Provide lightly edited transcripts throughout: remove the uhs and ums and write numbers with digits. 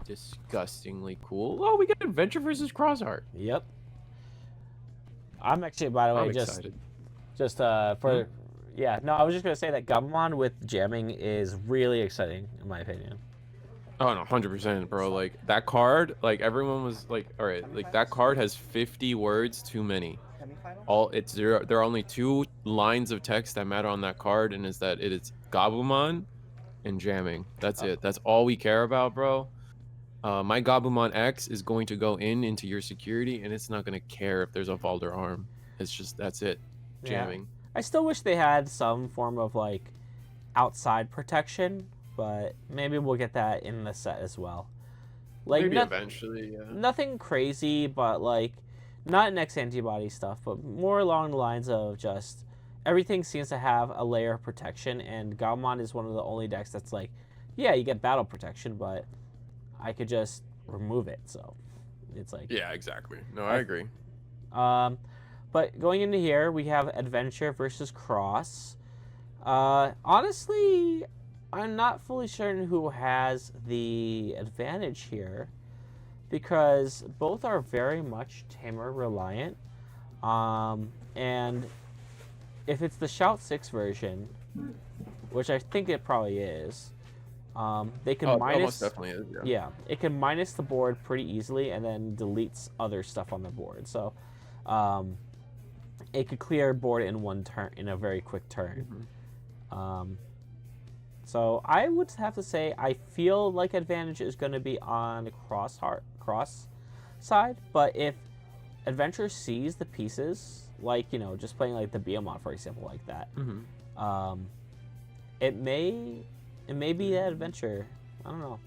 disgustingly cool. Oh, we get Adventure versus Cross Art. Yep. I'm actually, by the way, I'm excited. for yeah. No, I was just gonna say that Gabumon with jamming is really exciting in my opinion. Oh no, 100%, bro. Like that card, like everyone was like, all right, like that card has 50 words too many. It's zero. There are only 2 lines of text that matter on that card, and is that it is Gabumon and jamming. That's it. That's all we care about, bro. My Gabumon X is going to go into your security, and it's not gonna care if there's a Valder arm. It's just that's it, Yeah. jamming. I still wish they had some form of like outside protection, but maybe we'll get that in the set as well. Like Maybe eventually, yeah. nothing crazy, but like not next antibody stuff, but more along the lines of just everything seems to have a layer of protection, and Galmon is one of the only decks that's like, yeah, you get battle protection, but I could just remove it. So it's like, Yeah, exactly. No, I agree. But going into here, we have Adventure versus Cross. Honestly, I'm not fully certain who has the advantage here because both are very much Tamer reliant. And if it's the Shout 6 version, which I think it probably is, they can minus. Almost definitely is. Yeah, it can minus the board pretty easily and then deletes other stuff on the board. So, it could clear board in one turn, in a very quick turn. So I would have to say I feel like advantage is going to be on the cross side, but if Adventure sees the pieces, like just playing like the Beamon for example, like that, it may be that Adventure. I don't know.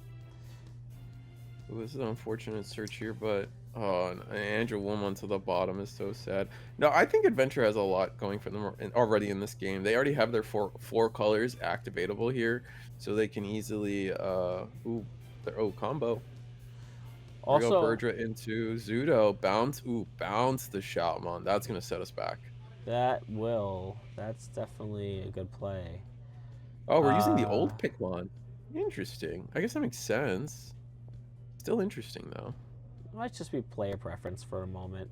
This is an unfortunate search here, but Andrew Woolman to the bottom is so sad. No, I think Adventure has a lot going for them already in this game. They already have their four colors activatable here, so they can easily combo. Also, go Birdra into Zudo, bounce the Shoutmon. That's gonna set us back. That's definitely a good play. Oh, we're using the old Pikmon. Interesting. I guess that makes sense. Still interesting though. It might just be player preference for a moment.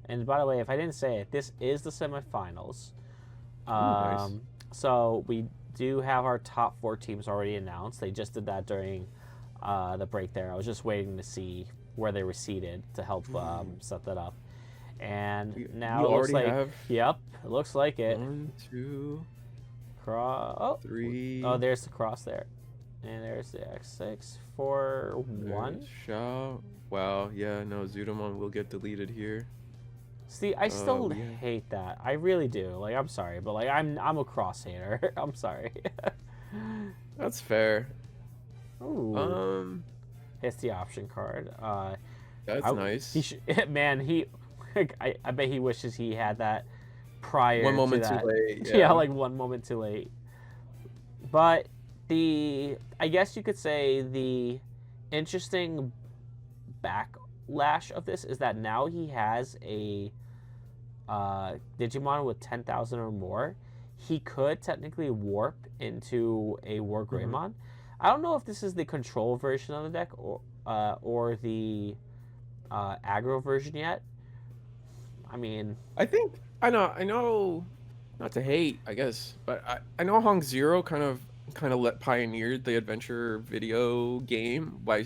And by the way, if I didn't say it, this is the semifinals. Nice. So we do have our top 4 teams already announced. They just did that during the break there. I was just waiting to see where they were seated to help set that up. And now it looks like, yep, it looks like it. 1, 2, cross. 3. Oh, there's the cross there. And there's the X6 for 1. Shout. Wow, yeah, no, Zudomon will get deleted here. See, I still hate that. I really do. Like, I'm sorry, but like, I'm a cross hater. I'm sorry. That's fair. Ooh. It's the option card. That's nice. I bet he wishes he had that prior. 1 moment too late. Yeah, like 1 moment too late. But I guess you could say the interesting backlash of this is that now he has a Digimon with 10,000 or more. He could technically warp into a War Greymon. I don't know if this is the control version of the deck or the aggro version yet. I mean, I know, not to hate, I guess, but I know Hong Zero kind of pioneered the adventure video game by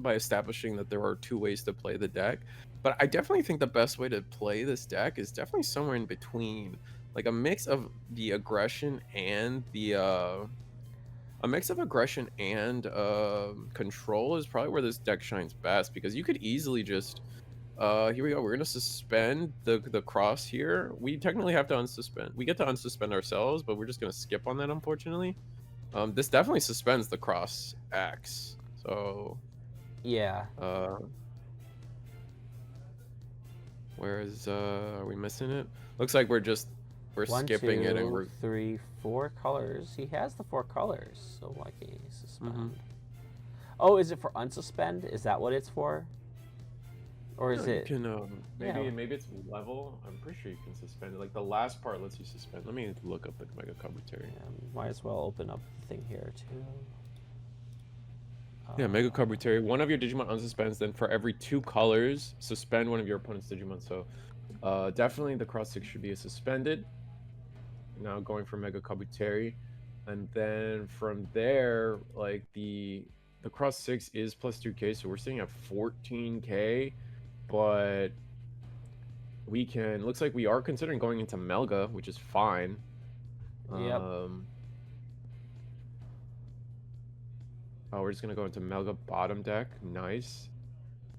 establishing that there are 2 ways to play the deck. But I definitely think the best way to play this deck is definitely somewhere in between, like a mix of the aggression and the control is probably where this deck shines best, because you could easily just here we go. We're gonna suspend the cross here. We technically have to unsuspend. We get to unsuspend ourselves, but we're just gonna skip on that, unfortunately. This definitely suspends the cross X. So yeah. Whereas are we missing it? Looks like we're skipping it, and we're 3, 4 colors. He has the 4 colors, so why can't he suspend? Oh, is it for unsuspend? Is that what it's for? Or is it? Maybe it's level. I'm pretty sure you can suspend it. Like the last part lets you suspend. Let me look up the mega commentary. Yeah, might as well open up the thing here too. Yeah, Mega Kabuteru. One of your Digimon unsuspends, then for every 2 colors, suspend one of your opponent's Digimon. So definitely the cross 6 should be suspended. Now going for Mega Kabuteru. And then from there, like the cross 6 is plus 2k, so we're sitting at 14k, but we can, looks like we are considering going into Melga, which is fine. Yep. Oh, we're just gonna go into Melga bottom deck. Nice.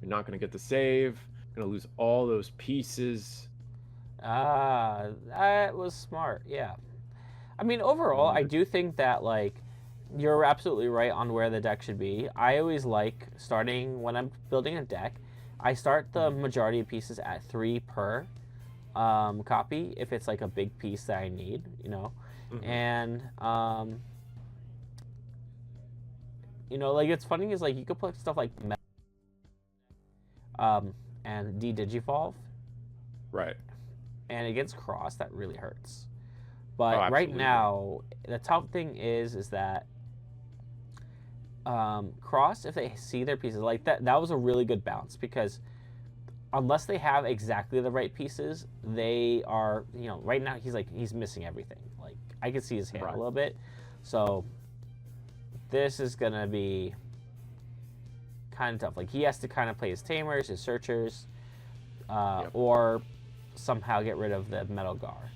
You're not gonna get the save. Gonna lose all those pieces. That was smart. Yeah. I mean, overall, I do think that like you're absolutely right on where the deck should be. I always like starting when I'm building a deck. I start the majority of pieces at 3 per copy if it's like a big piece that I need, you know, and you know, like it's funny is like you could put stuff like and de-digivolve, Right. and against cross that really hurts. But Oh, right now, the tough thing is that cross, if they see their pieces like that, that was a really good bounce because unless they have exactly the right pieces, they are, you know, right now he's missing everything. Like I can see his hand a little bit, so this is gonna be kind of tough. Like he has to kind of play his tamers, his searchers, or somehow get rid of the metal gar.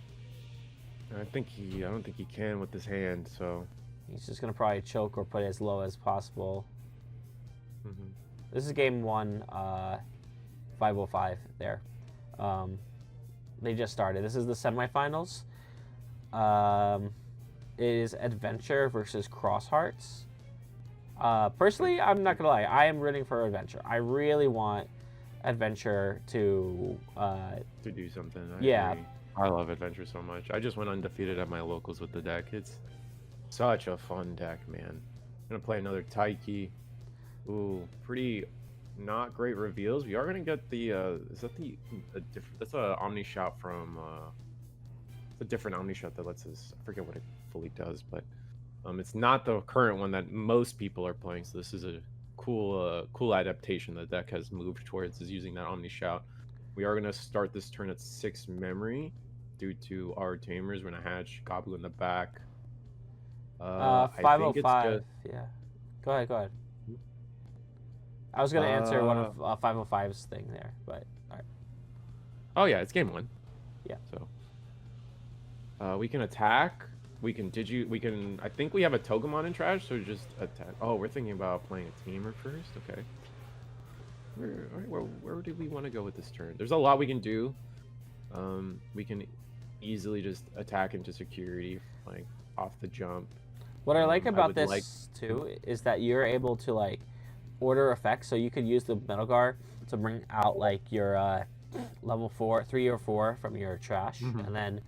I don't think he can with this hand, so he's just gonna probably choke or put it as low as possible. This is game 1, 505 there. They just started. This is the semifinals. It is Adventure versus Cross Hearts. Personally, I'm not gonna lie. I am rooting for Adventure. I really want Adventure to do something. Yeah. I love Adventure so much. I just went undefeated at my locals with the deck. It's such a fun deck, man. I'm gonna play another Taiki. Ooh, pretty not great reveals. We are gonna get the is that that's a Omni Shot from it's a different Omni Shot that lets us, I forget what it fully does, but it's not the current one that most people are playing. So this is a cool adaptation the deck has moved towards, is using that Omni Shout. We are gonna start this turn at 6 memory due to our tamers. We're gonna hatch Goblin in the back. 505. Yeah. Go ahead. I was gonna answer one of 505's thing there, but all right. Oh yeah, it's game 1. Yeah. So we can attack. We can I think we have a Togemon in trash, so just attack. Oh, we're thinking about playing a tamer first. Okay. Where did we want to go with this turn? There's a lot we can do. We can easily just attack into security, like off the jump. What I like about this too is that you're able to like order effects, so you could use the Metal Guard to bring out like your level 3 or 4 from your trash, and then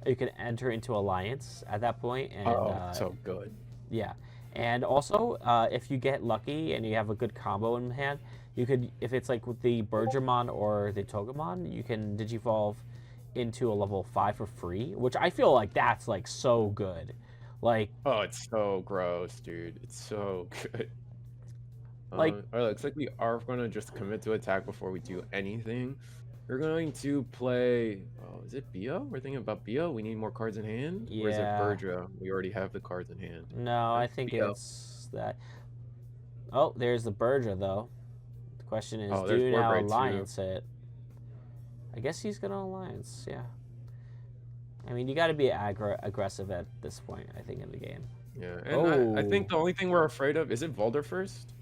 you can enter into Alliance at that point. And so good. Yeah, and also if you get lucky and you have a good combo in hand, you could, if it's like with the Bergermon or the Togemon, you can digivolve into a level 5 for free, which I feel like that's like so good. Like, oh, it's so gross, dude. It's so good. Like, all right, looks like we are going to just commit to attack before we do anything. We're going to play. Oh, is it Bio? We're thinking about Bio. We need more cards in hand. Yeah. Or is it Bergera? We already have the cards in hand. No, I think it's that. Oh, there's the Bergera though. The question is, do you now Alliance it? I guess he's gonna Alliance. Yeah. I mean, you got to be aggressive at this point, I think, in the game. Yeah, and I think the only thing we're afraid of, is it Volder first?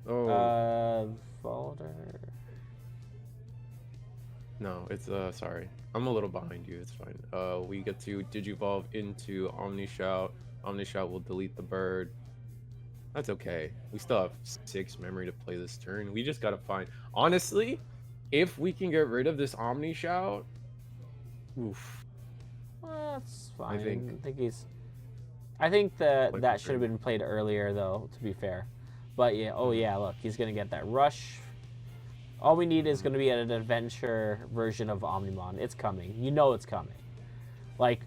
Oh. Volder. No, it's sorry. I'm a little behind you. It's fine. We get to Digivolve into Omni Shout. Omni Shout will delete the bird. That's okay. We still have 6 memory to play this turn. We just gotta find. Honestly, if we can get rid of this Omni Shout, oof. Well, that's fine. I think that should have been played earlier, though. To be fair, but yeah. Oh yeah. Look, he's gonna get that rush. All we need is gonna be an adventure version of Omnimon. It's coming. You know it's coming. Like,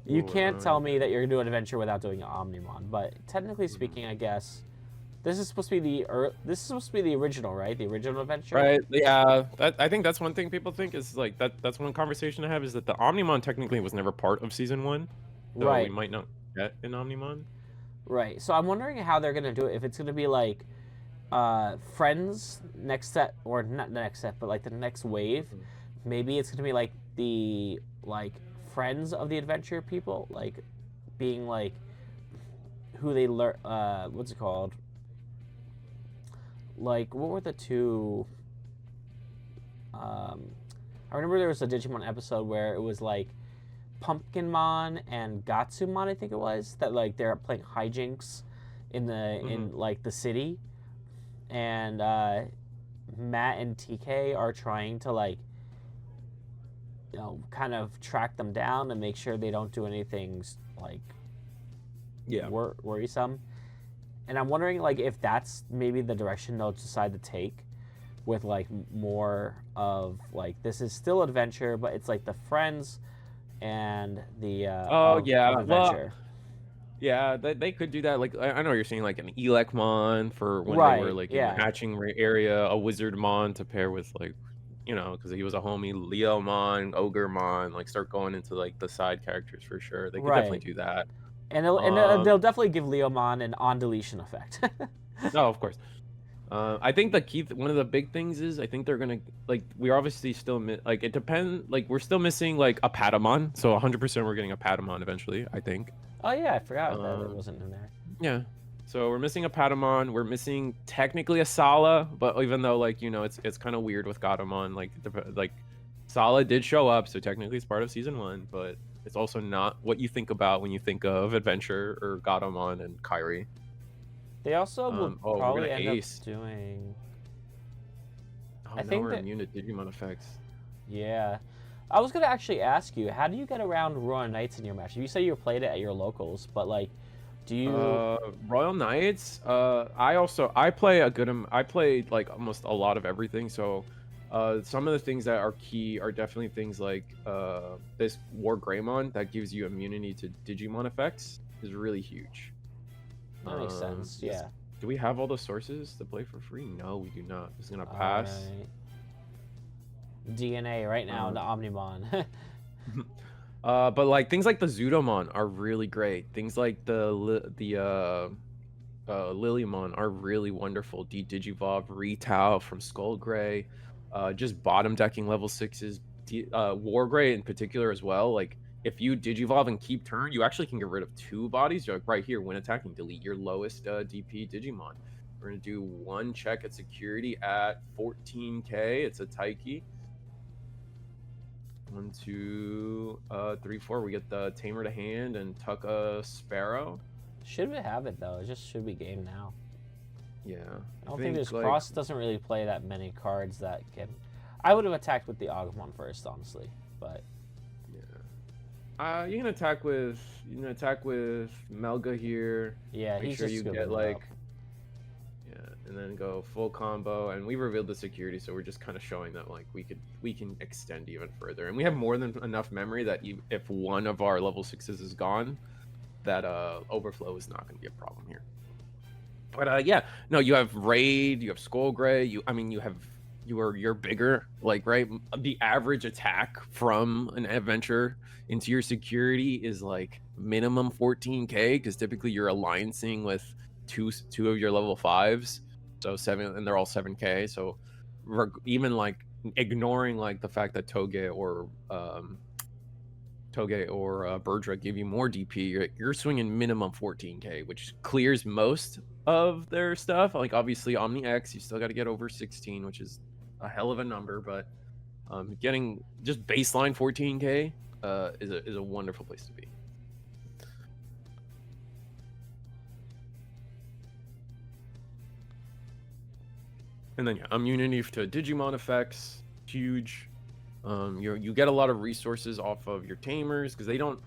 you can't tell me that you're gonna do an adventure without doing an Omnimon. But technically speaking, I guess This is supposed to be this is supposed to be the original, right? The original adventure. Right? Yeah. I think that's one thing people think is like that's one conversation I have is that the Omnimon technically was never part of season 1, so we Right. might not get an Omnimon. Right. So I'm wondering how they're gonna do it. If it's gonna be like friends next set, or not the next set, but like the next wave. Mhm. Maybe it's gonna be like the friends of the adventure people, like being like who they learn. What's it called? Like, what were the two? I remember there was a Digimon episode where it was like Pumpkinmon and Gatsumon, I think it was, that like they're playing hijinks in the in like the city, and Matt and TK are trying to like, you know, kind of track them down and make sure they don't do anything like worrisome. And I'm wondering like if that's maybe the direction they'll decide to take, with like more of like this is still adventure, but it's like the friends and the Oh yeah, of well, adventure. yeah, they could do that. Like I know you're saying like an Elecmon for when they were Right. like in the Yeah. hatching area, a Wizardmon to pair with like, you know, because he was a homie, Leomon, Ogremon, like start going into like the side characters for sure. They could definitely Right. do that. And Um, they'll definitely give Leomon an on deletion effect. no, of course. I think the key, one of the big things is I think they're gonna like we're obviously still like it depends like we're still missing like a Patamon, so 100% we're getting a Patamon eventually. I think. Oh yeah, I forgot that it Um, wasn't in there. yeah. So we're missing a Patamon. We're missing technically a Sala, but even though like you know it's kind of weird with Gatomon, like Sala did show up, so technically it's part of season 1, but it's also not what you think about when you think of Adventure or Gatomon and Kairi. They also will Oh, we're probably gonna end up ace. doing. Oh, I now think we're that, immune to Digimon effects. yeah. I was gonna actually ask you, how do you get around Royal Knights in your match? You said you played it at your locals, but like, do you? Royal Knights. I play a good. I play like almost a lot of everything. So, some of the things that are key are definitely things like this War Greymon that gives you immunity to Digimon effects is really huge. That makes sense. Yeah. Do we have all the sources to play for free? No, we do not. This is gonna All pass. right. DNA right now into Omnimon. But like things like the Zudomon are really great. Things like the Lilymon are really wonderful. Digivolve, Retau from Skullgray, just bottom decking level 6s. Wargray in particular as well. Like if you Digivolve and keep turn, you actually can get rid of 2 bodies. You're like right here when attacking, delete your lowest DP Digimon. We're gonna do 1 check at security at 14k. It's a Taiki. 1, 2, 3, 4. We get the Tamer to hand and tuck a Sparrow. Should we have it though? It just should be game now. Yeah. I don't think there's like, Cross doesn't really play that many cards that can. I would have attacked with the Agumon first, honestly, but yeah. You can attack with Melga here. yeah, Make he's sure just you get like and then go full combo. And we revealed the security, so we're just kind of showing that like we can extend even further, and we have more than enough memory that if one of our level 6s is gone, that overflow is not going to be a problem here. But yeah, no, you have Raid, you have Skullgray, you're bigger, like, right? The average attack from an adventure into your security is like minimum 14k, because typically you're alliancing with two of your level 5s, so 7, and they're all 7k. So even like ignoring like the fact that Toge or Birdra give you more DP, you're swinging minimum 14k, which clears most of their stuff. Like obviously Omni X, you still got to get over 16, which is a hell of a number, but getting just baseline 14k is a wonderful place to be. And then yeah, immunity to Digimon effects, huge. You get a lot of resources off of your tamers, because they don't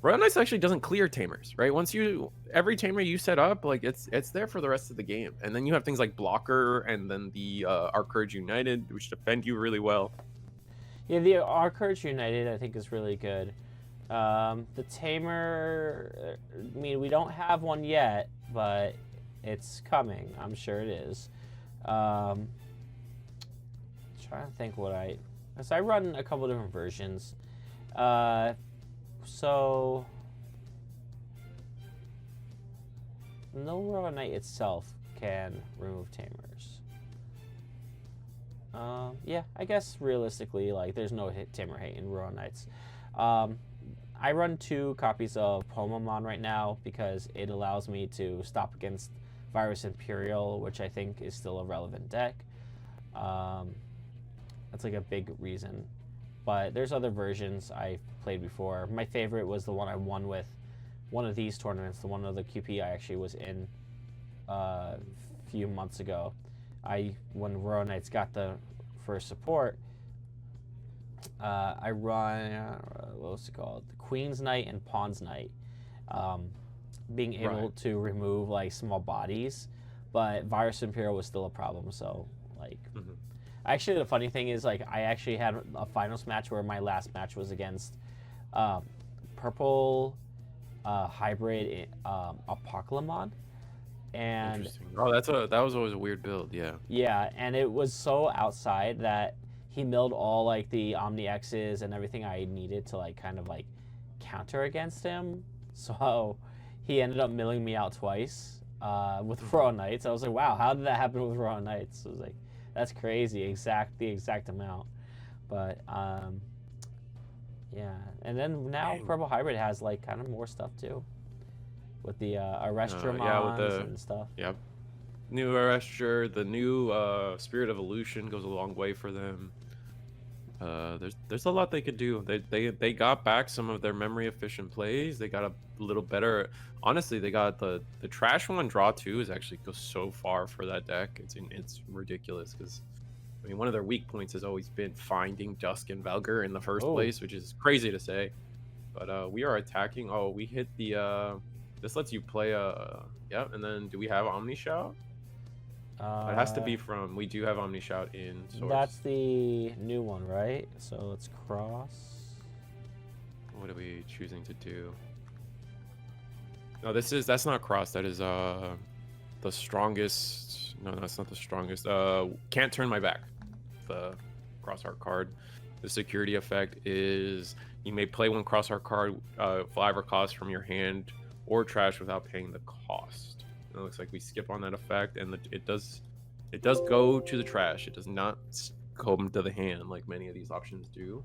Royal Knights actually doesn't clear tamers, right? Every tamer you set up, like it's there for the rest of the game. And then you have things like Blocker and then the Our Courage United, which defend you really well. Yeah, the Our Courage United I think is really good. The Tamer, I mean, we don't have one yet, but It's coming. I'm sure it is. Trying to think what so I run a couple different versions. So no Royal Knight itself can remove tamers. Yeah, I guess realistically, like, there's no tamer hate in Royal Knights. I run 2 copies of Pomamon right now because it allows me to stop against Virus Imperial, which I think is still a relevant deck. That's like a big reason. But there's other versions I've played before. My favorite was the one I won with one of these tournaments, the one of the QP I actually was in a few months ago. When Royal Knights got the first support, I run, what was it called? The Queen's Knight and Pawn's Knight. Being able to remove like small bodies, but Virus Imperial was still a problem. So like, actually the funny thing is, like, I actually had a finals match where my last match was against purple hybrid Apocalypse. And oh, that was always a weird build. Yeah, and it was so outside that he milled all like the Omni X's and everything I needed to like kind of like counter against him. So he ended up milling me out twice with Royal Knights. I was like, wow, how did that happen with Royal Knights? I was like, that's crazy, the exact amount. But yeah, and then now Purple Hybrid has like kind of more stuff too, with the Arrestromons and stuff. Yep. New Arrestor, the new Spirit Evolution goes a long way for them. There's a lot they could do. They got back some of their memory efficient plays. They got a little better. Honestly, they got the trash one. Draw 2 is actually goes so far for that deck. It's ridiculous because I mean one of their weak points has always been finding Dusk and Valgar in the first place, which is crazy to say. But we are attacking. Oh, we hit the this lets you play yeah. And then do we have Omni Shout? It has to be from. We do have Omni Shout in source. That's the new one, right? So let's cross. What are we choosing to do? No, that's not cross. That is the strongest. No, that's not the strongest. Can't turn my back. The crossheart card. The security effect is you may play one crossheart card 5 or cost from your hand or trash without paying the cost. It looks like we skip on that effect, and it does go to the trash. It does not come to the hand like many of these options do.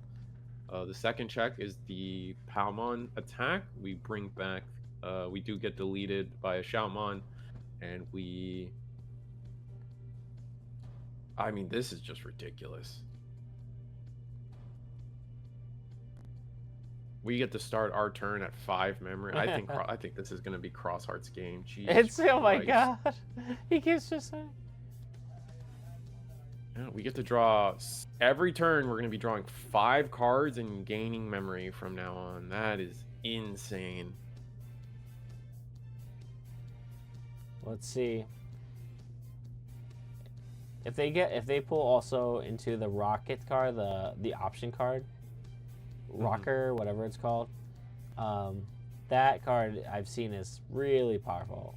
The second check is the Palmon attack. We bring back. We do get deleted by a Shoutmon, and we. I mean, this is just ridiculous. We get to start our turn at 5 memory. I think this is gonna be Crossheart's game. Jesus oh my Christ. god, he keeps just saying. Yeah, we get to draw every turn. We're gonna be drawing 5 cards and gaining memory from now on. That is insane. Let's see. If they pull also into the rocket card, the option card. Rocker, whatever it's called. That card I've seen is really powerful.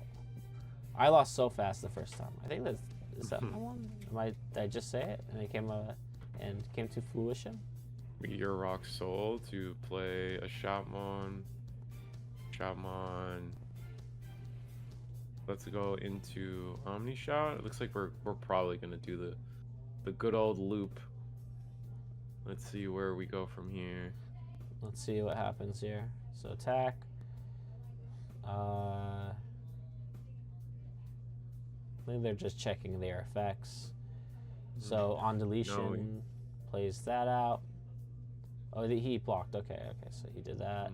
I lost so fast the first time. I think is that my one? Did I just say it and it came to fruition? Meteor Rock Soul to play a Shoutmon. Let's go into Omni Shout. It looks like we're probably gonna do the good old loop. Let's see where we go from here. Let's see what happens here. So attack. I think they're just checking their effects. So on deletion, plays that out. Oh, he blocked. Okay, so he did that.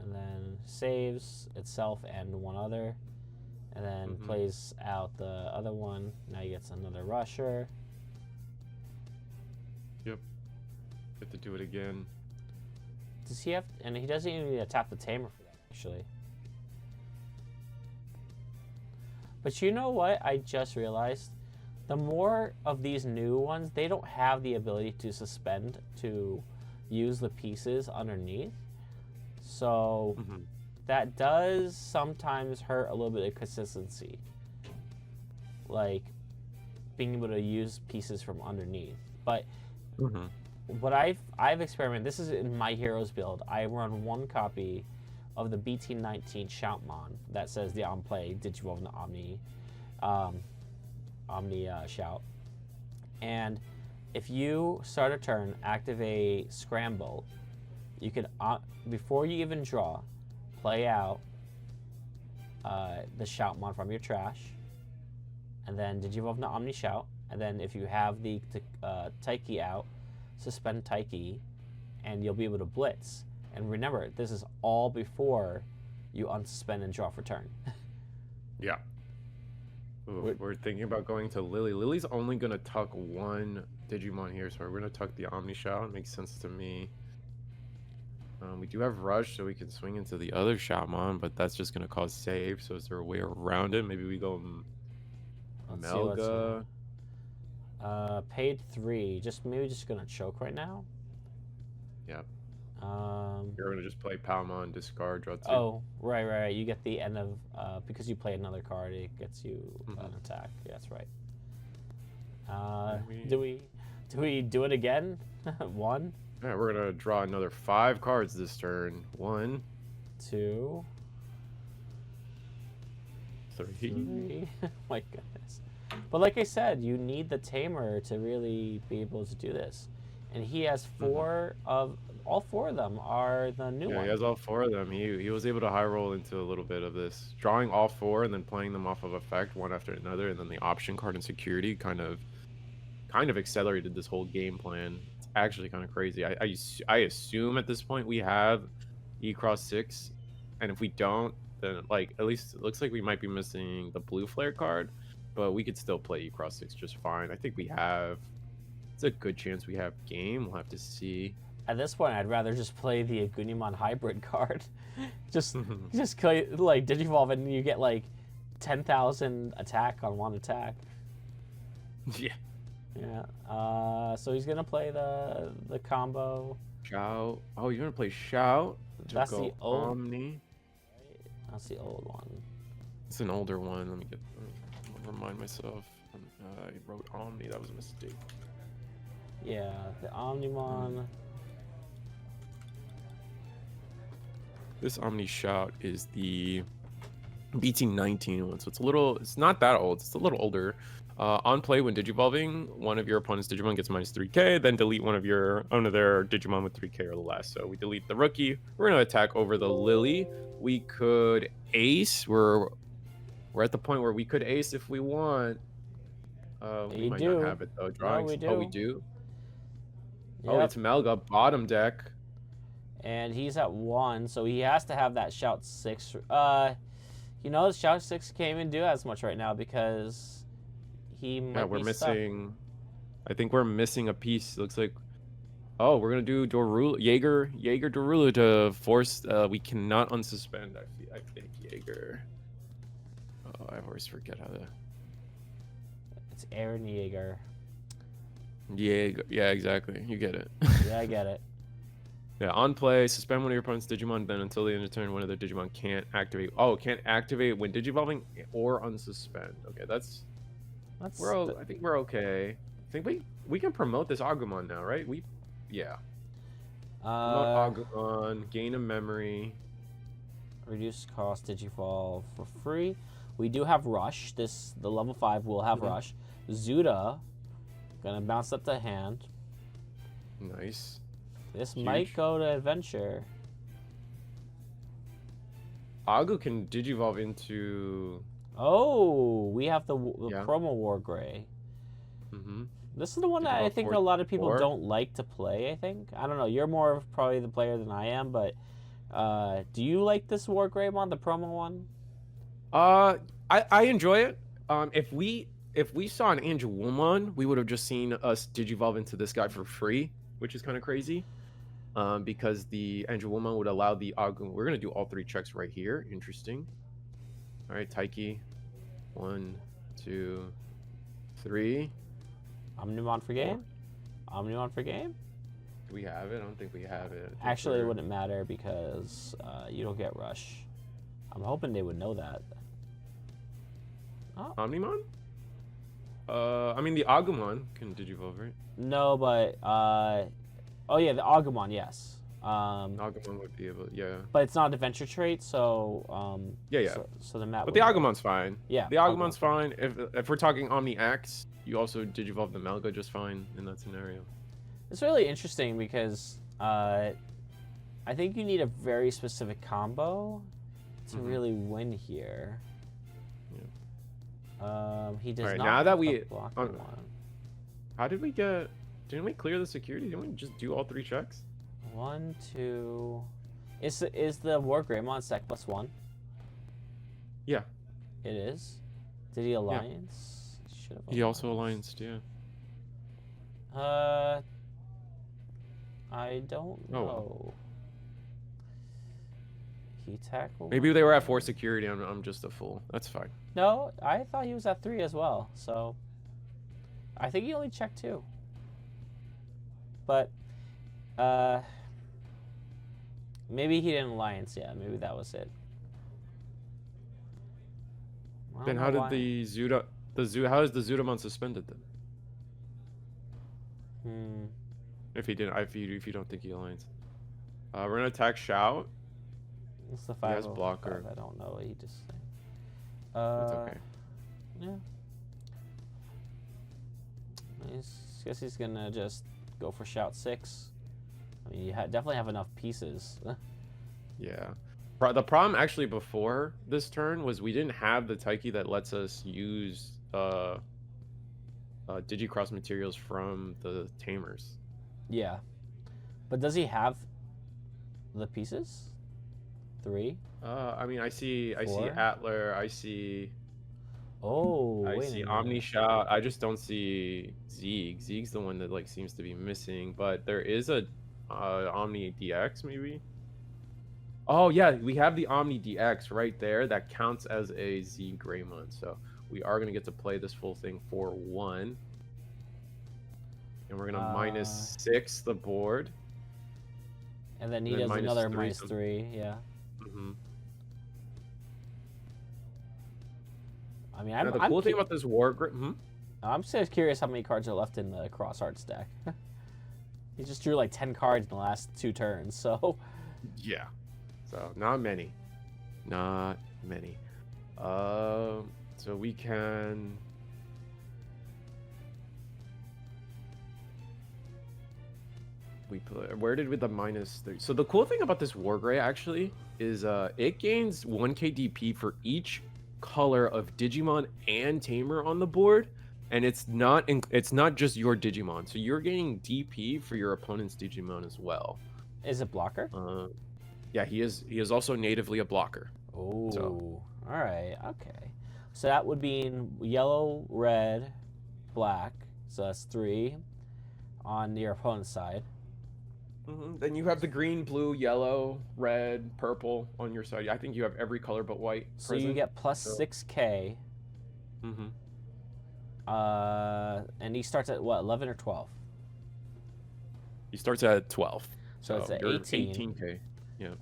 And then saves itself and one other. And then plays out the other one. Now he gets another rusher. Yep. Get to do it again. Does he have? And he doesn't even need to tap the tamer for that, actually. But you know what? I just realized, the more of these new ones, they don't have the ability to suspend to use the pieces underneath. So that does sometimes hurt a little bit of consistency. like being able to use pieces from underneath. But Mm-hmm. what I've experimented. This is in my heroes build. I run one copy of the BT19 Shoutmon that says the on play Digivolve into Omni Shout. And if you start a turn, activate Scramble, you can before you even draw, play out the Shoutmon from your trash, and then Digivolve into Omni Shout. And then if you have the Taiki out, suspend Taiki, and you'll be able to blitz. And remember, this is all before you unsuspend and draw for turn. Yeah. Ooh, we're thinking about going to Lily. Lily's only gonna tuck one Digimon here, so we're gonna tuck the Omni Shout. It makes sense to me. We do have Rush, so we can swing into the other Shoutmon, but that's just gonna cause save. So is there a way around it? Maybe we go Melga. Paid 3. Maybe just gonna choke right now. Yeah. You're gonna just play Palmon, discard, draw 2. Oh, right. You get the end of because you play another card, it gets you an attack. Yeah, that's right. Do we do it again? 1. Yeah, we're gonna draw another 5 cards this turn. 1, 2, 3. My goodness. But like I said, you need the tamer to really be able to do this. And he has 4 of all 4 of them are the new one. He has all 4 of them. He was able to high roll into a little bit of this, drawing all 4 and then playing them off of effect one after another, and then the option card and security kind of accelerated this whole game plan. It's actually kind of crazy. I assume at this point we have Xros 6, and if we don't, then like at least it looks like we might be missing the blue flare card, but we could still play Xros 6 just fine. I think we have. It's a good chance we have game. We'll have to see. At this point, I'd rather just play the Agunimon hybrid card. just like Digivolve and you get like 10,000 attack on one attack. Yeah. Yeah. So he's gonna play the combo. Shout. Oh, you're gonna play Shout. That's the old Omni. That's the old one. It's an older one. Let me remind myself. I wrote Omni. That was a mistake. Yeah, the Omnimon. This Omni Shout is the BT19 one, so it's not that old. It's a little older. On play, when Digivolving, one of your opponent's Digimon gets minus 3k, then delete one of their Digimon with 3k or less. So we delete the rookie. We're gonna attack over the Lily. We could ace. We're at the point where we could ace if we want. We might not have it though. Drawings. No, we do. Oh, we do. Yep. Oh, it's Melga bottom deck. And he's at 1, so he has to have that Shout 6. Shout 6 can't even do as much right now because he might we're be missing. I think we're missing a piece. Looks like. Oh, we're gonna do Jaeger Dorula to force. We cannot unsuspend. I think Jaeger. Oh, I always forget how to. It's Aaron Jaeger. Jaeger. Yeah, exactly. You get it. Yeah, I get it. Yeah, on play, suspend one of your opponent's Digimon, then until the end of turn, one of their Digimon can't activate. Oh, can't activate when Digivolving or unsuspend. Okay, I think we're okay. I think we can promote this Agumon now, right? Promote Agumon, gain a memory. Reduce cost Digivolve for free. We do have Rush. The level 5 will have Rush. Zuda, gonna bounce up to hand. Nice. This might go to Adventure. Agu can Digivolve into... Oh, we have the Promo War Gray. This is the one that I think a lot of people don't like to play, I think. I don't know. You're more of probably the player than I am, but do you like this War Gray one, the promo one? I enjoy it. If we saw an Angelwomon, we would have just seen us Digivolve into this guy for free, which is kind of crazy. Because the Angelwomon would allow the Agu. We're gonna do all 3 checks right here. Interesting. All right, Taiki. 1, 2, 3. Omnimon for game. Omnimon for game. Do we have it? I don't think we have it. Actually, it wouldn't matter because you don't get Rush. I'm hoping they would know that. Oh. Omnimon? I mean the Agumon can digivolve, right? No, but oh yeah, the Agumon, yes. Agumon would be able, yeah. But it's not a adventure trait, so Yeah. so the map. But the Agumon's fine. Yeah, The Agumon's fine. If we're talking Omni X, you also digivolve the Melga just fine in that scenario. It's really interesting because I think you need a very specific combo to really win here. Yeah. He does not. Now that we one. How did we get? Didn't we clear the security? Didn't we just do all 3 checks? 1, 2. Is the War Greymon sec +1? Yeah. It is. Did he alliance? Yeah. He also allianced, yeah. I don't know. Well. He tackled. Maybe they were at 4 security. I'm just a fool. That's fine. No, I thought he was at 3 as well. So I think he only checked 2. But maybe he didn't alliance. Yeah, maybe that was it. Then how did the Zuda how is the Zudamon suspended then? If he didn't, if you don't think he aligns, we're gonna attack Shout. It's the 5. He has blocker. I don't know what he just said. That's okay. Yeah. I guess he's gonna just go for Shout 6. I mean, you definitely have enough pieces. Yeah. The problem actually before this turn was we didn't have the Taiki that lets us use Digicross materials from the Tamers. Yeah. But does he have the pieces? 3? I mean, I see 4? Atler, I see Omni Shout. I just don't see Zeeg. Zeeg's the one that like seems to be missing, but there is a Omni DX maybe. Oh yeah, we have the Omni DX right there that counts as a Z Greymon. So we are gonna get to play this full thing for 1. And we're gonna -6 the board. And then he does another -3, yeah. I mean, the cool thing about this War I'm just curious how many cards are left in the Cross Arts deck. He just drew like 10 cards in the last 2 turns, so. Yeah. So not many. Not many. So we can. Where did we the -3? So the cool thing about this Wargray actually is it gains 1k DP for each color of Digimon and Tamer on the board, and it's not just your Digimon. So you're gaining DP for your opponent's Digimon as well. Is it blocker? Yeah, he is also natively a blocker. Oh, so. All right, okay. So that would be in yellow, red, black. So that's 3 on your opponent's side. Then you have the green, blue, yellow, red, purple on your side. I think you have every color but white. So you get +6k. And he starts at what, 11 or 12? He starts at 12. So it's at 18. 18k. Yeah.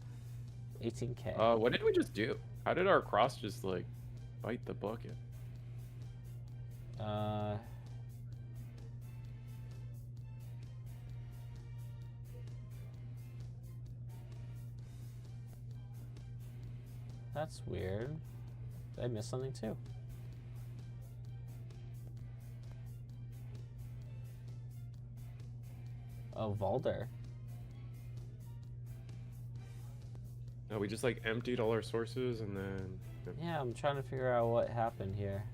18k. What did we just do? How did our cross just like bite the bucket? That's weird. Did I miss something too? Oh, Valder. No, we just like emptied all our sources and then. Yeah, I'm trying to figure out what happened here.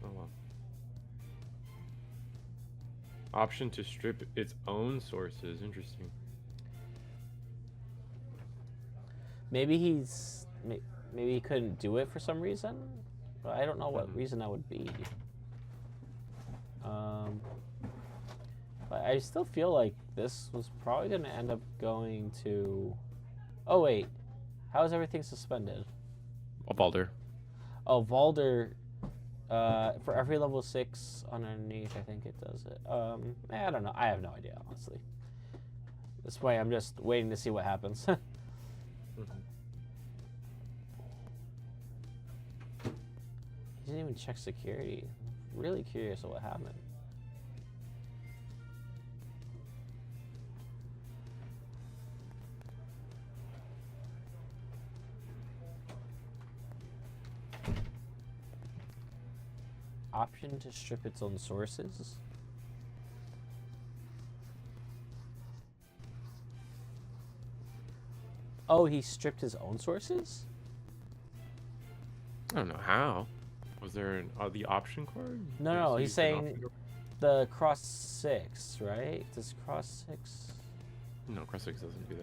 Oh well. Option to strip its own sources. Interesting. Maybe maybe he couldn't do it for some reason, but I don't know what reason that would be. But I still feel like this was probably going to end up going to. Oh wait, how is everything suspended? Valder. Oh, Valder. For every level 6 underneath, I think it does it. I don't know. I have no idea, honestly. This way, I'm just waiting to see what happens. He didn't even check security. really curious of what happened. Option to strip its own sources. Oh, he stripped his own sources? I don't know how. Was there the option card? No, he's saying the cross 6, right? Does cross 6? No, cross 6 doesn't do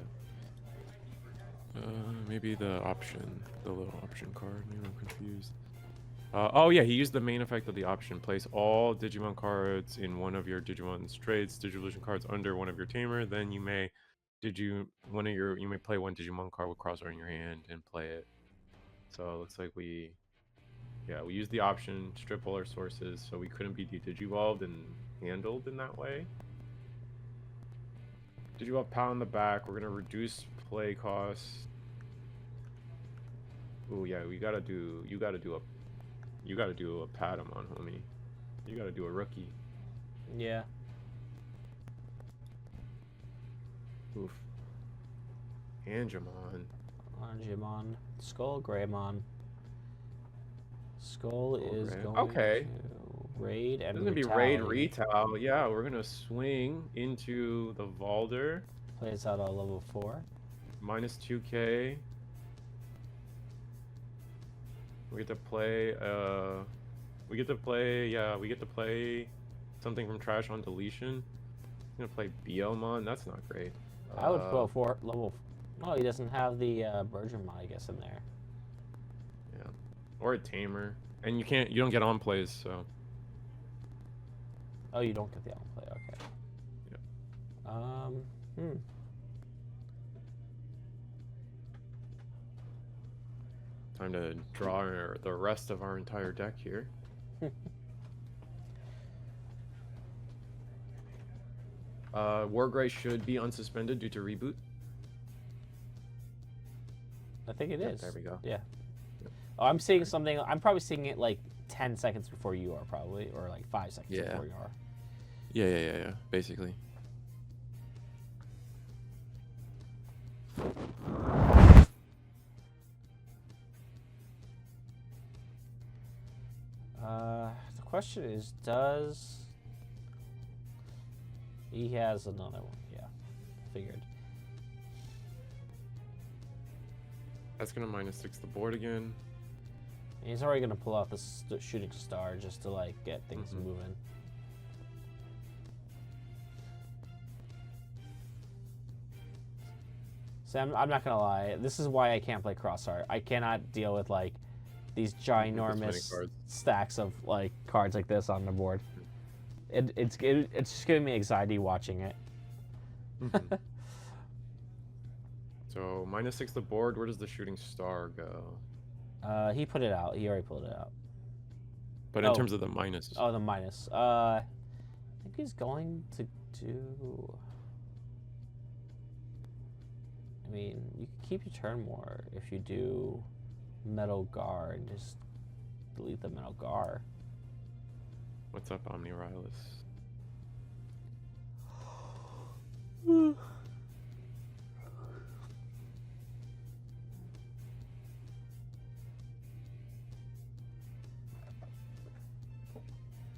that. Maybe the option, the little option card. Maybe I'm confused. Oh yeah, he used the main effect of the option. Place all Digimon cards in one of your Digimon's trades, Digivolution cards under one of your tamer. Then you may you may play one Digimon card with crosshair in your hand and play it. So it looks like we used the option, strip all our sources, so we couldn't be Digivolved and handled in that way. Digivolve pound in the back. We're gonna reduce play costs. Oh yeah, you gotta do a Patamon, homie. You gotta do a rookie. Yeah. Oof. Angemon. Angemon. Skull Greymon. Skull is going to raid and It's gonna be raid retail. Yeah, we're gonna swing into the Valder. Plays out on level 4. Minus 2k. We get to play something from trash on deletion. I'm gonna play Biomon. That's not great. I would go for level. Oh, he doesn't have the Burgemon, I guess, in there. Yeah, or a tamer, and you don't get on plays, so. Oh, you don't get the on play. Okay. Yeah. Time to draw the rest of our entire deck here. Wargrey should be unsuspended due to reboot. I think it is. There we go. Yeah. Oh, I'm seeing something. I'm probably seeing it like 10 seconds before you are, probably, or like 5 seconds before you are. Yeah. Basically. The question is, he has another one? Yeah, figured. That's gonna -6 the board again. And he's already gonna pull out the shooting star just to like get things moving. So I'm not gonna lie. This is why I can't play Crossheart. I cannot deal with like these ginormous stacks of like cards like this on the board. It's just giving me anxiety watching it. So -6 the board. Where does the shooting star go? He put it out. He already pulled it out. But in terms of the minus. Oh, the minus. I think he's going to do. I mean, you can keep your turn more if you do Metal Gar and just delete the Metal Gar. What's up, Omnirylus?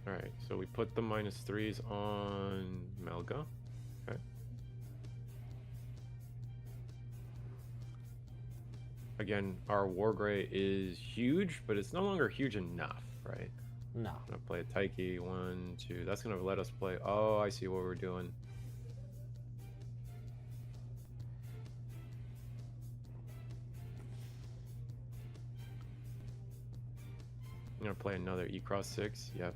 Alright, so we put the -3s on Melga. Okay. Again, our Wargrey is huge, but it's no longer huge enough, right? No. I'm gonna play a Taiki, 1, 2. That's gonna let us play. Oh, I see what we're doing. I'm gonna play another Xros 6. Yep.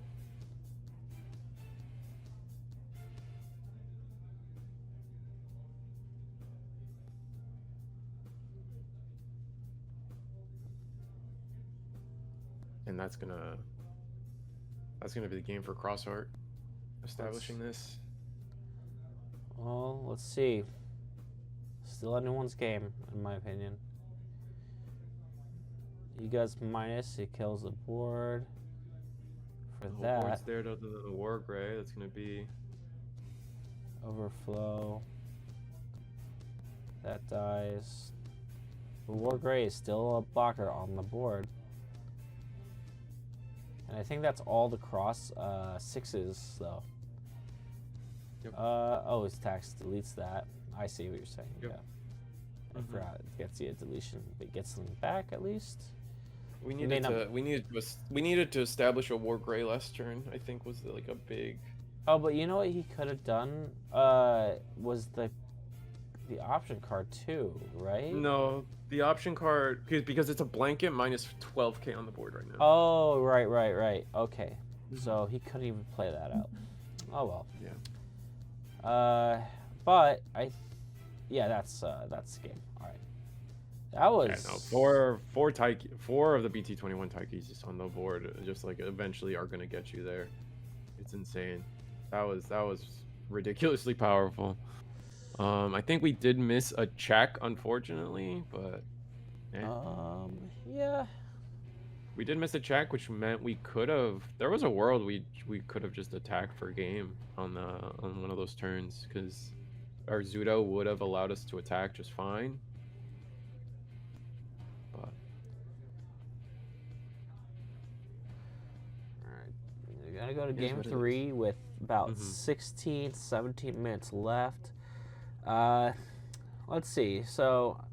And that's gonna be the game for Crossheart, establishing this. Well, let's see. Still anyone's game, in my opinion. You guys minus, it kills the board for The whole that. board's there other than the War Gray. That's gonna be Overflow. That dies. The War Gray is still a blocker on the board. And I think that's all the cross 6s, though. Yep. Oh, his tax deletes that. I see what you're saying. Yep. Yeah. I forgot it gets the deletion, but gets them back at least. We needed to establish a War Gray last turn. I think was like a big. Oh, but you know what he could have done? Was the option card too, right? No, the option card because it's a blanket minus 12k on the board right now. Oh, right. Okay, so he couldn't even play that out. Oh well. Yeah. But yeah, that's the game. All right. That was. Yeah, no, four of the BT21 Taikis just on the board, just like eventually are gonna get you there. It's insane. That was ridiculously powerful. I think we did miss a check, unfortunately, but yeah. We did miss a check, which meant we could have. There was a world we could have just attacked for game on one of those turns, because our Zudo would have allowed us to attack just fine. But all right, we're gonna go to game 3 with about 16, 17 minutes left. Let's see. So,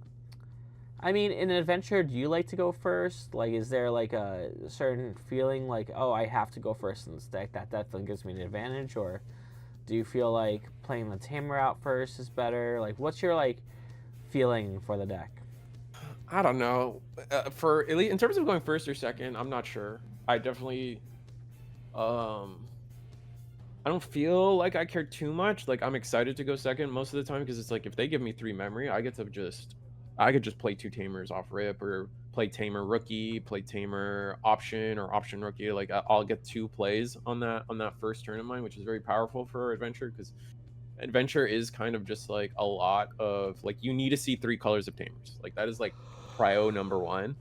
I mean, in an adventure, do you like to go first? Like, is there like a certain feeling like, oh, I have to go first in this deck? That definitely gives me an advantage. Or do you feel like playing the tamer out first is better? Like, what's your like feeling for the deck? I don't know. In terms of going first or second, I'm not sure. I definitely, I don't feel like I care too much. Like, I'm excited to go second most of the time because it's like if they give me 3 memory, I could just play 2 tamers off rip, or play tamer rookie, play tamer option, or option rookie. Like, I'll get 2 plays on that first turn of mine, which is very powerful for adventure, because adventure is kind of just like a lot of like, you need to see 3 colors of tamers. Like, that is like prio number 1.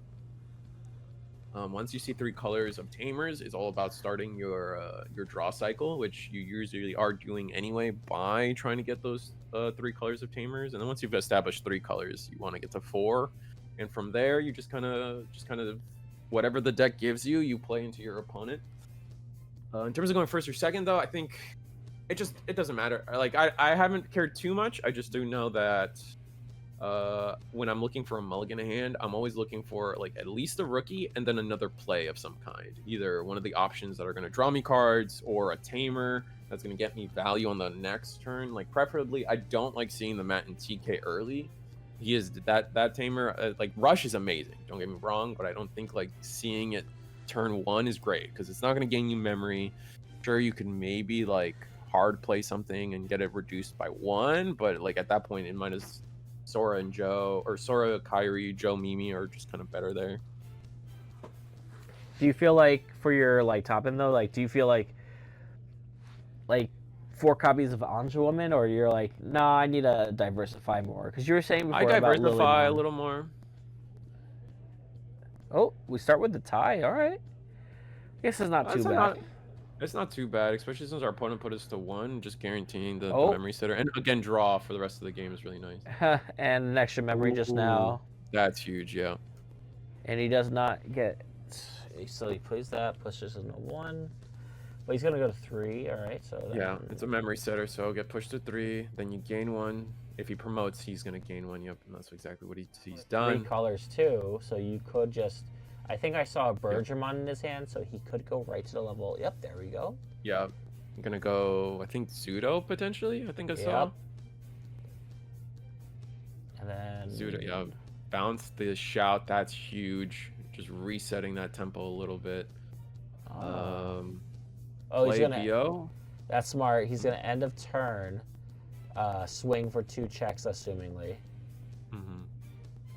Once you see 3 colors of tamers, it's all about starting your draw cycle, which you usually are doing anyway by trying to get those 3 colors of tamers. And then once you've established 3 colors, you want to get to 4, and from there you just kind of whatever the deck gives you, you play into your opponent. In terms of going first or second, though, I think it doesn't matter. Like, I haven't cared too much. I just do know that when I'm looking for a mulligan hand, I'm always looking for like at least a rookie and then another play of some kind. Either one of the options that are going to draw me cards, or a tamer that's going to get me value on the next turn. Like, preferably, I don't like seeing the Matt and TK early. He is that tamer. Like, Rush is amazing, don't get me wrong, but I don't think like seeing it turn 1 is great, because it's not going to gain you memory. Sure, you can maybe like hard play something and get it reduced by 1, but like at that point, it might as Sora and Joe, or Sora, Kyrie, Joe, Mimi are just kind of better there. Do you feel like for your like top end though, like do you feel like 4 copies of Anja Woman, or you're like, nah, I need to diversify more? Because you were saying before I about diversify Lily a little more. Oh, we start with the tie. All right. I guess it's not too bad. It's not too bad, especially since our opponent put us to 1, just guaranteeing the memory setter. And again, draw for the rest of the game is really nice. And an extra memory just now. That's huge, yeah. And he does not get... So he plays that, pushes into 1. But he's going to go to 3, all right? So yeah, it's a memory setter, so get pushed to 3, then you gain 1. If he promotes, he's going to gain 1, yep, and that's exactly what he's done. 3 colors, too, so you could just... I think I saw a Bergermon in his hand, so he could go right to the level. Yep, there we go. Yeah, I'm gonna go, I think, Zudo, potentially. I think I saw. Yep. And then... Zudo, yeah. Bounce the shout, that's huge. Just resetting that tempo a little bit. He's gonna... BO. That's smart. He's gonna end of turn, swing for 2 checks, assumingly.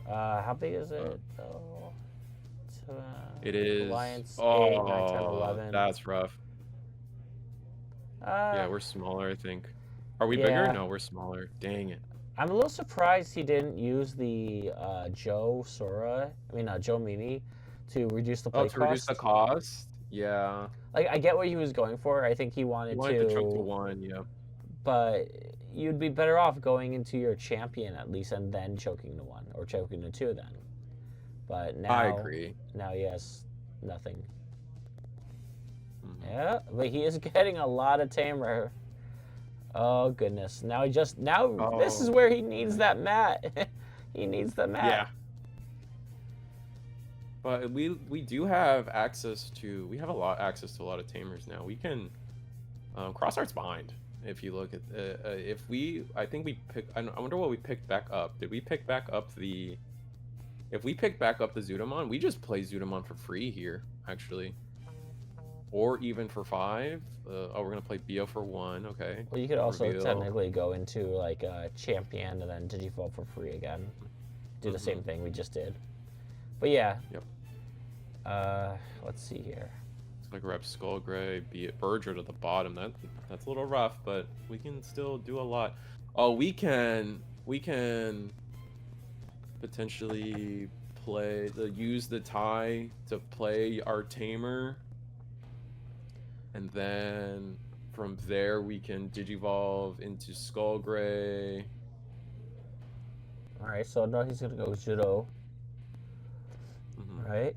How big is it, though? It is Alliance 8, 9, 10, 11. That's rough. Yeah, we're smaller, I think. Are we bigger? No, we're smaller. Dang it. I'm a little surprised he didn't use the Joe Mimi to reduce the play cost. To reduce the cost? Yeah. Like, I get what he was going for. I think he You wanted wanted to choke to one, yeah. but you'd be better off going into your champion at least and then choking to one or choking to two then. But I now, agree. now he has nothing. Mhm. Yeah, but he is getting a lot of tamer. Oh goodness! Now this is Oh, where he needs that mat. He needs the mat. yeah. But we do have access to we have a lot access to a lot of tamers now. We can cross art's behind. If you look at if we I think we pick I wonder what we picked back up. Did we pick back up the if we pick back up the Zudamon, we just play Zudamon for free here actually. Or even for 5. Oh, we're gonna play Bio for 1. Okay. Well, you could also Reveal. technically go into like a champion and then Digivolve for free again. Do the same thing we just did. But yeah. Yep. Let's see here. It's like Rep Skullgray, be it Berger to the bottom. That's a little rough, but we can still do a lot. Oh, we can potentially use the tie to play our tamer. And then from there we can Digivolve into Skullgray. Alright, so now he's gonna go Judo. Right?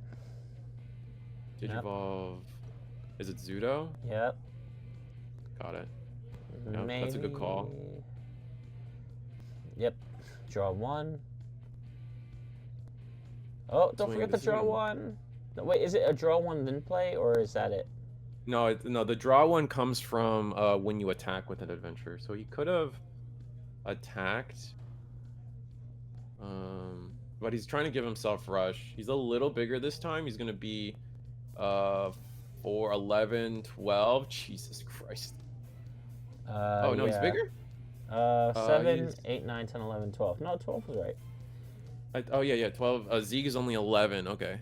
Digivolve. Yep. Is it Zudo? Yep. Got it. Yep, that's a good call. Yep. Draw 1. Oh, don't forget to draw 1. No, wait, is it a draw 1 then play, or is that it? No, no. The draw 1 comes from when you attack with an adventure. So he could have attacked, but he's trying to give himself rush. He's a little bigger this time. He's gonna be 4, 11, 12. Jesus Christ. Oh no, yeah. he's bigger. 7, 8, 9, 10, 11, 12. No, 12 was right. Oh yeah, 12. Zeke is only 11. Okay.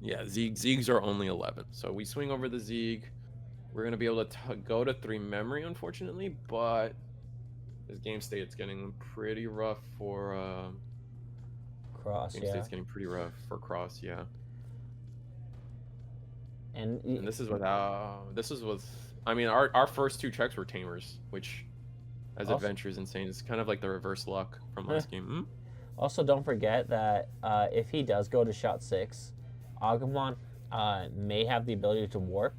Yeah, Zeegs are only 11. So we swing over the Zeeg. We're going to be able to go to 3 memory, unfortunately, but this game state's getting pretty rough for... Cross, game state's getting pretty rough for Cross, yeah. And this is with... I mean, our first 2 checks were Tamers, which, as adventure, is insane. It's kind of like the reverse luck from last game. Also, don't forget that if he does go to shot 6... Agumon may have the ability to warp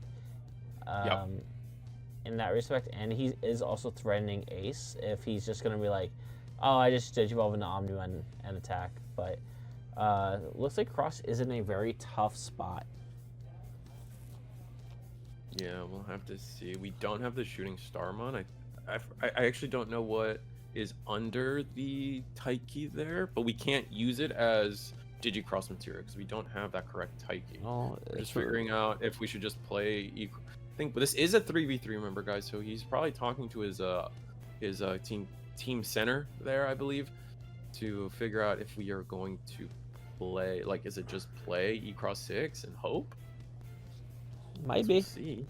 in that respect, and he is also threatening Ace if he's just going to be like, oh, I just Digivolve into Omnimon and attack. But looks like Cross is in a very tough spot. Yeah, we'll have to see. We don't have the Shooting Starmon. I actually don't know what is under the Taiki there, but we can't use it as Digicross material because we don't have that correct Taiki. Oh, we're just figuring out if we should just play but this is a 3v3, remember guys, so he's probably talking to his team center there, I believe, to figure out if we are going to play, like, is it just play E-Cross 6 and hope? Might be. We'll see.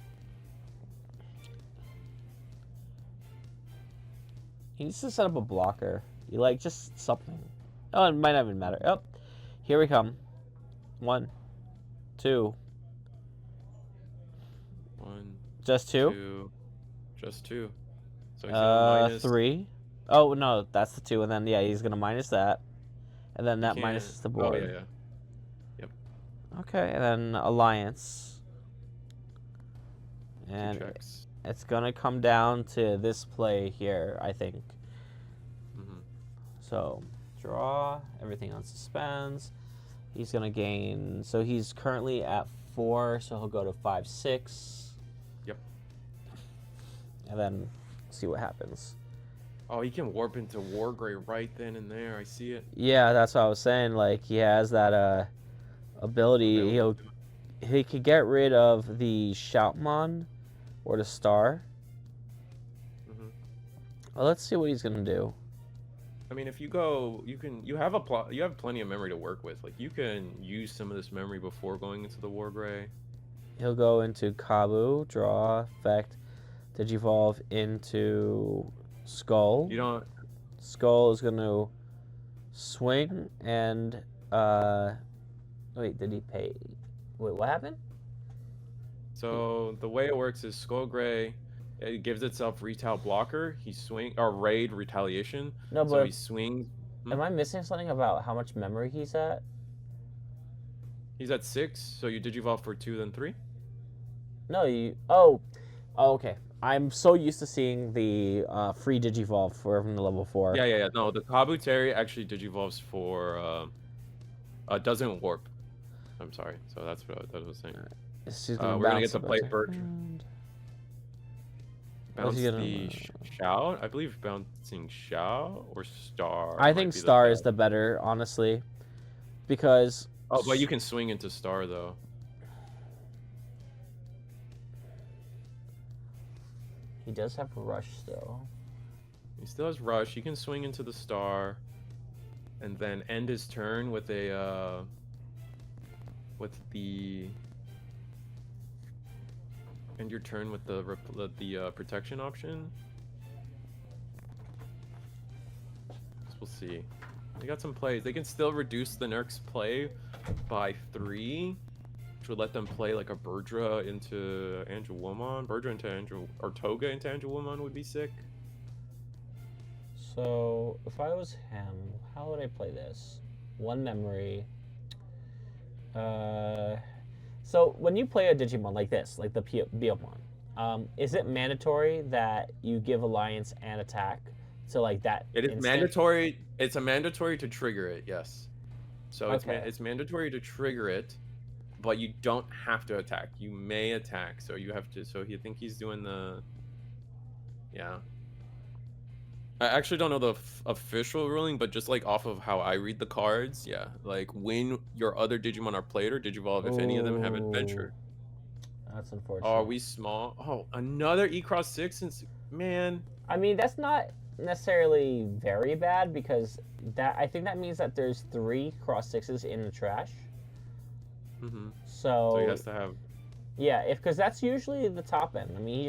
He needs to set up a blocker. You like just something. Oh, it might not even matter. Oh, here we come. 1, 2. 1. Just 2? 2. Just 2. So he's gonna minus 3. Oh no, that's the 2, and then yeah, he's gonna minus that, and then that minuses the board. Oh yeah. Yep. Okay, and then Alliance. And it's gonna come down to this play here, I think. So draw, everything on suspends. He's gonna gain. So he's currently at 4, so he'll go to 5, 6. Yep. And then see what happens. Oh, he can warp into Wargray right then and there. I see it. Yeah, that's what I was saying. Like, he has that ability. He could get rid of the Shoutmon or the Star. Well, let's see what he's gonna do. I mean, if you go, you have plenty of memory to work with. Like, you can use some of this memory before going into the Wargray. He'll go into Kabu, draw, effect, Digivolve into Skull. You don't. Skull is going to swing and Wait, did he pay? Wait, what happened? So the way it works is Skull Gray, it gives itself retail blocker. He swing or raid retaliation. No, So but he swings. am I missing something about how much memory he's at? He's at 6. So you digivolve for 2, then 3. No, you. Oh, okay. I'm so used to seeing the free Digivolve from the level 4. Yeah. No, the Kabuteri actually digivolves for doesn't warp. I'm sorry. So that's what I was saying. Right. We're gonna get to play Birch. Bounce the Shout. I believe bouncing Shout or Star. I think Star is the better, honestly, because. Oh, but you can swing into Star though. He does have Rush still. He still has Rush. He can swing into the Star, and then end his turn with a end your turn with the protection option. We'll see. They got some plays. They can still reduce the Nerk's play by 3, which would let them play like a Burdra into Angelwoman. Burdra into Angel, or Toga into Angelwoman would be sick. So if I was him, how would I play this? 1 memory. So when you play a Digimon like this, like the Biomon, is it mandatory that you give Alliance and attack to like that? It is mandatory. It's a mandatory to trigger it. Yes. So it's mandatory to trigger it, but you don't have to attack. You may attack. So you have to. So you think he's doing the. Yeah. I actually don't know the official ruling, but just like off of how I read the cards, yeah, like when your other Digimon are played or Digivolve, if any of them have Adventure. That's unfortunate. Oh, are we small? Oh, another Xros 6, and man. I mean, that's not necessarily very bad because I think that means that there's 3 Cross 6s in the trash. Mm-hmm. So he has to have. Yeah, because that's usually the top end. I mean,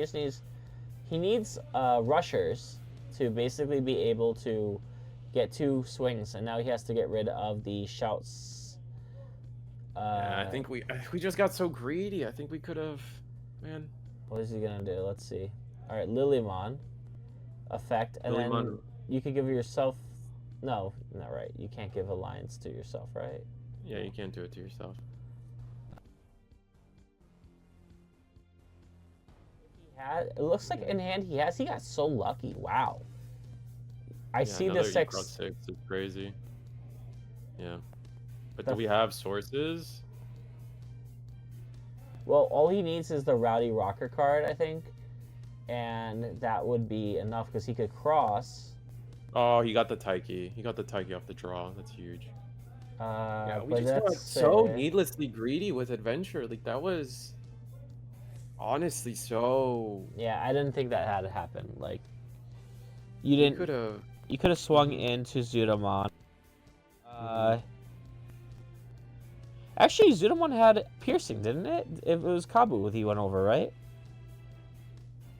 he needs rushers to basically be able to get 2 swings, and now he has to get rid of the shouts. Yeah, I think we just got so greedy. I think we could have, man. What is he gonna do? Let's see. All right, Lilymon, effect, and then you could give yourself. No, not right. You can't give Alliance to yourself, right? Yeah, you can't do it to yourself. It looks like in hand he got so lucky. Wow. I see the 6. 6 is crazy. Yeah. But do we have sources? Well, all he needs is the Rowdy Rocker card, I think. And that would be enough because he could cross. Oh, he got the Taiki. He got the Taiki off the draw. That's huge. Yeah, we just got so needlessly greedy with Adventure. Like, that was... honestly so... Yeah, I didn't think that had to happen. Like, you didn't... You could have swung into Zudamon. Actually, Zudamon had piercing, didn't it? It was Kabu he went over, right?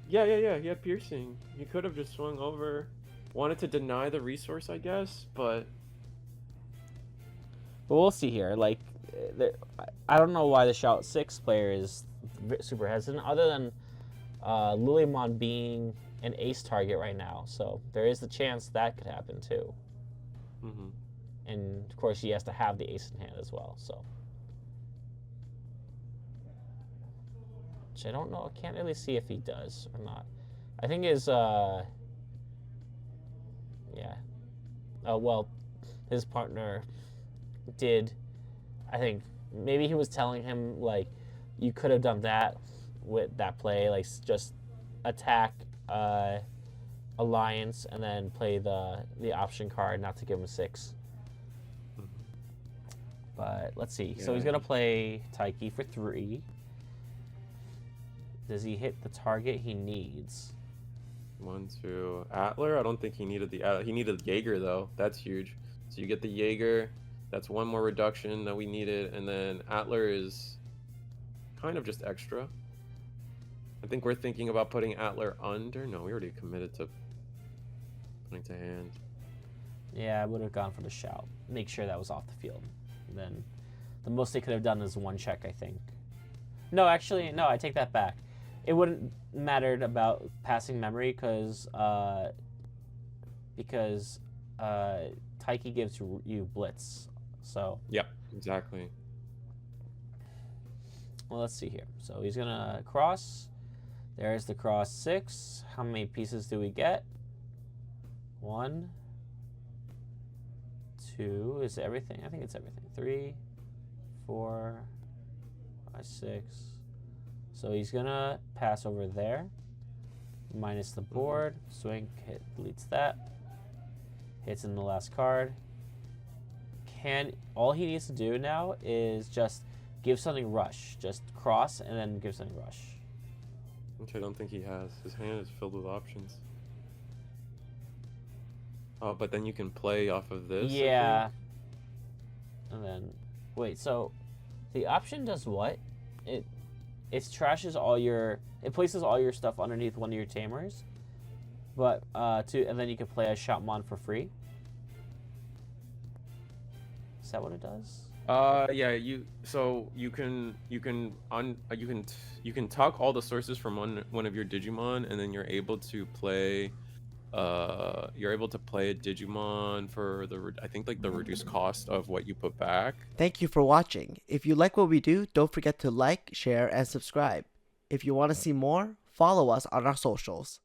Yeah. He had piercing. He could have just swung over. Wanted to deny the resource, I guess, but... But we'll see here. Like, I don't know why the Shout 6 player is super hesitant, other than Lilymon being an ace target right now. So there is the chance that could happen too. Mm-hmm. And of course, he has to have the ace in hand as well. So, which I don't know. I can't really see if he does or not. I think his yeah. Oh well, his partner did. I think maybe he was telling him like, you could have done that with that play, like just attack Alliance and then play the option card not to give him 6. But let's see. Yeah. So he's gonna play Taiki for 3. Does he hit the target he needs? 1, 2. Atler? I don't think he needed the he needed Jaeger though. That's huge. So you get the Jaeger. That's 1 more reduction that we needed, and then Atler is kind of just extra. I think we're thinking about putting Atler under. No, we already committed to putting to hand. Yeah, I would have gone for the Shout. Make sure that was off the field. then the most they could have done is 1 check, I think. No, actually, no, I take that back. It wouldn't mattered about passing memory because Taiki gives you blitz. So Yep, exactly. well, let's see here. So he's gonna cross. There's the cross 6. How many pieces do we get? 1, 2. Is it everything? I think it's everything. 3, 4, 5, 6. So he's gonna pass over there. Minus the board. Swing, hit, deletes that. Hits in the last card. All he needs to do now is just give something rush. Just cross and then give something rush. Which I don't think he has. His hand is filled with options. Oh, but then you can play off of this. Yeah. And then wait, so the option does what? It trashes it places all your stuff underneath one of your tamers. But and then you can play a Shopmon for free. Is that what it does? Yeah, you can tuck all the sources from one of your Digimon, and then you're able to play a Digimon for I think like the reduced cost of what you put back. Thank you for watching. If you like what we do, don't forget to like, share, and subscribe. If you want to see more, follow us on our socials.